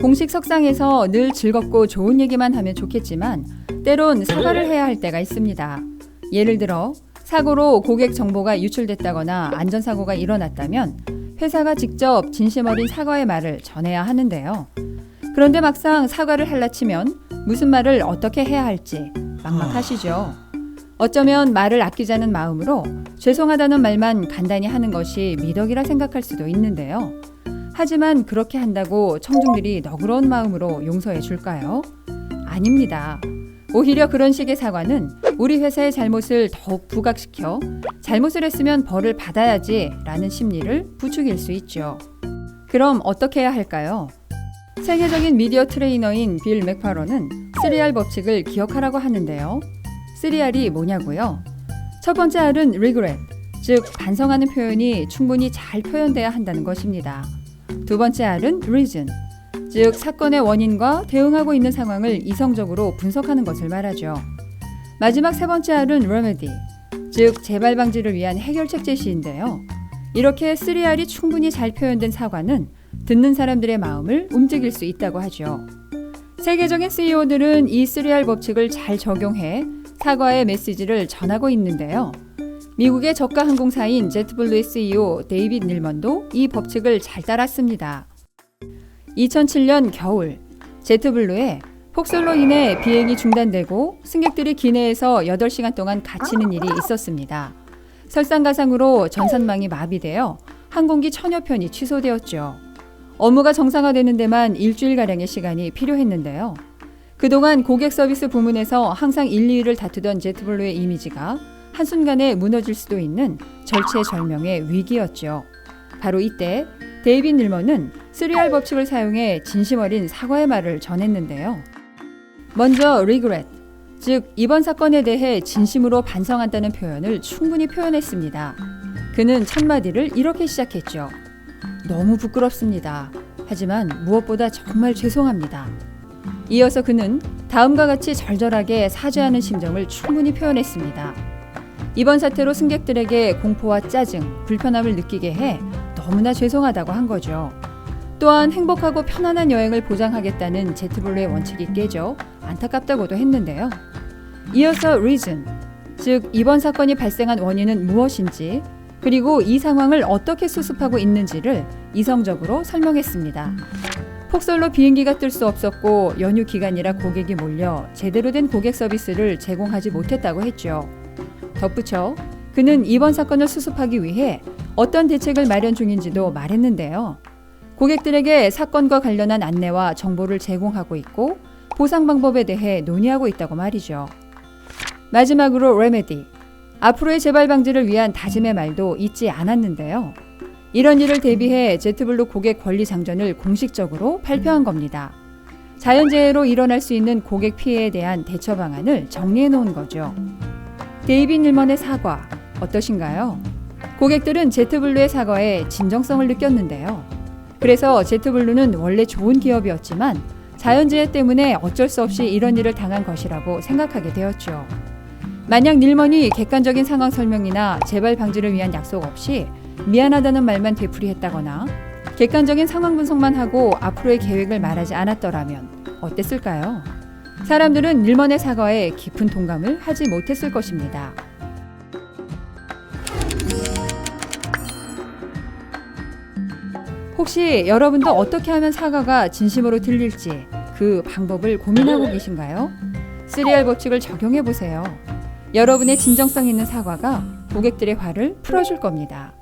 공식 석상에서 늘 즐겁고 좋은 얘기만 하면 좋겠지만 때론 사과를 해야 할 때가 있습니다. 예를 들어 사고로 고객 정보가 유출됐다거나 안전사고가 일어났다면 회사가 직접 진심 어린 사과의 말을 전해야 하는데요. 그런데 막상 사과를 할라 치면 무슨 말을 어떻게 해야 할지 막막하시죠. 어쩌면 말을 아끼자는 마음으로 죄송하다는 말만 간단히 하는 것이 미덕이라 생각할 수도 있는데요. 하지만 그렇게 한다고 청중들이 너그러운 마음으로 용서해 줄까요? 아닙니다. 오히려 그런 식의 사과는 우리 회사의 잘못을 더욱 부각시켜 잘못을 했으면 벌을 받아야지 라는 심리를 부추길 수 있죠. 그럼 어떻게 해야 할까요? 세계적인 미디어 트레이너인 빌 맥파로는 3R 법칙을 기억하라고 하는데요. 3R이 뭐냐고요? 첫 번째 R은 regret, 즉 반성하는 표현이 충분히 잘 표현돼야 한다는 것입니다. 두 번째 R은 reason, 즉 사건의 원인과 대응하고 있는 상황을 이성적으로 분석하는 것을 말하죠. 마지막 세 번째 R은 remedy, 즉 재발 방지를 위한 해결책 제시인데요. 이렇게 3R이 충분히 잘 표현된 사과는 듣는 사람들의 마음을 움직일 수 있다고 하죠. 세계적인 CEO들은 이 3R 법칙을 잘 적용해 사과의 메시지를 전하고 있는데요. 미국의 저가 항공사인 제트블루의 CEO 데이빗 닐먼도 이 법칙을 잘 따랐습니다. 2007년 겨울, 제트블루에 폭설로 인해 비행이 중단되고 승객들이 기내에서 8시간 동안 갇히는 일이 있었습니다. 설상가상으로 전산망이 마비되어 항공기 1000여 편이 취소되었죠. 업무가 정상화되는 데만 일주일가량의 시간이 필요했는데요. 그동안 고객 서비스 부문에서 항상 1, 2위를 다투던 제트블루의 이미지가 한순간에 무너질 수도 있는 절체절명의 위기였죠. 바로 이때 데이빗 닐먼은 3R 법칙을 사용해 진심 어린 사과의 말을 전했는데요. 먼저 regret, 즉 이번 사건에 대해 진심으로 반성한다는 표현을 충분히 표현했습니다. 그는 첫 마디를 이렇게 시작했죠. 너무 부끄럽습니다. 하지만 무엇보다 정말 죄송합니다. 이어서 그는 다음과 같이 절절하게 사죄하는 심정을 충분히 표현했습니다. 이번 사태로 승객들에게 공포와 짜증, 불편함을 느끼게 해 너무나 죄송하다고 한 거죠. 또한 행복하고 편안한 여행을 보장하겠다는 제트블루의 원칙이 깨져 안타깝다고도 했는데요. 이어서 reason, 즉 이번 사건이 발생한 원인은 무엇인지 그리고 이 상황을 어떻게 수습하고 있는지를 이성적으로 설명했습니다. 폭설로 비행기가 뜰 수 없었고 연휴 기간이라 고객이 몰려 제대로 된 고객 서비스를 제공하지 못했다고 했죠. 덧붙여 그는 이번 사건을 수습하기 위해 어떤 대책을 마련 중인지도 말했는데요. 고객들에게 사건과 관련한 안내와 정보를 제공하고 있고 보상 방법에 대해 논의하고 있다고 말이죠. 마지막으로 remedy, 앞으로의 재발 방지를 위한 다짐의 말도 잊지 않았는데요. 이런 일을 대비해 제트블루 고객 권리 장전을 공식적으로 발표한 겁니다. 자연재해로 일어날 수 있는 고객 피해에 대한 대처 방안을 정리해 놓은 거죠. 데이빗 닐먼의 사과 어떠신가요? 고객들은 제트블루의 사과에 진정성을 느꼈는데요. 그래서 제트블루는 원래 좋은 기업이었지만 자연재해 때문에 어쩔 수 없이 이런 일을 당한 것이라고 생각하게 되었죠. 만약 닐먼이 객관적인 상황 설명이나 재발 방지를 위한 약속 없이 미안하다는 말만 되풀이했다거나 객관적인 상황 분석만 하고 앞으로의 계획을 말하지 않았더라면 어땠을까요? 사람들은 닐먼의 사과에 깊은 동감을 하지 못했을 것입니다. 혹시 여러분도 어떻게 하면 사과가 진심으로 들릴지 그 방법을 고민하고 계신가요? 3R 법칙을 적용해 보세요. 여러분의 진정성 있는 사과가 고객들의 화를 풀어줄 겁니다.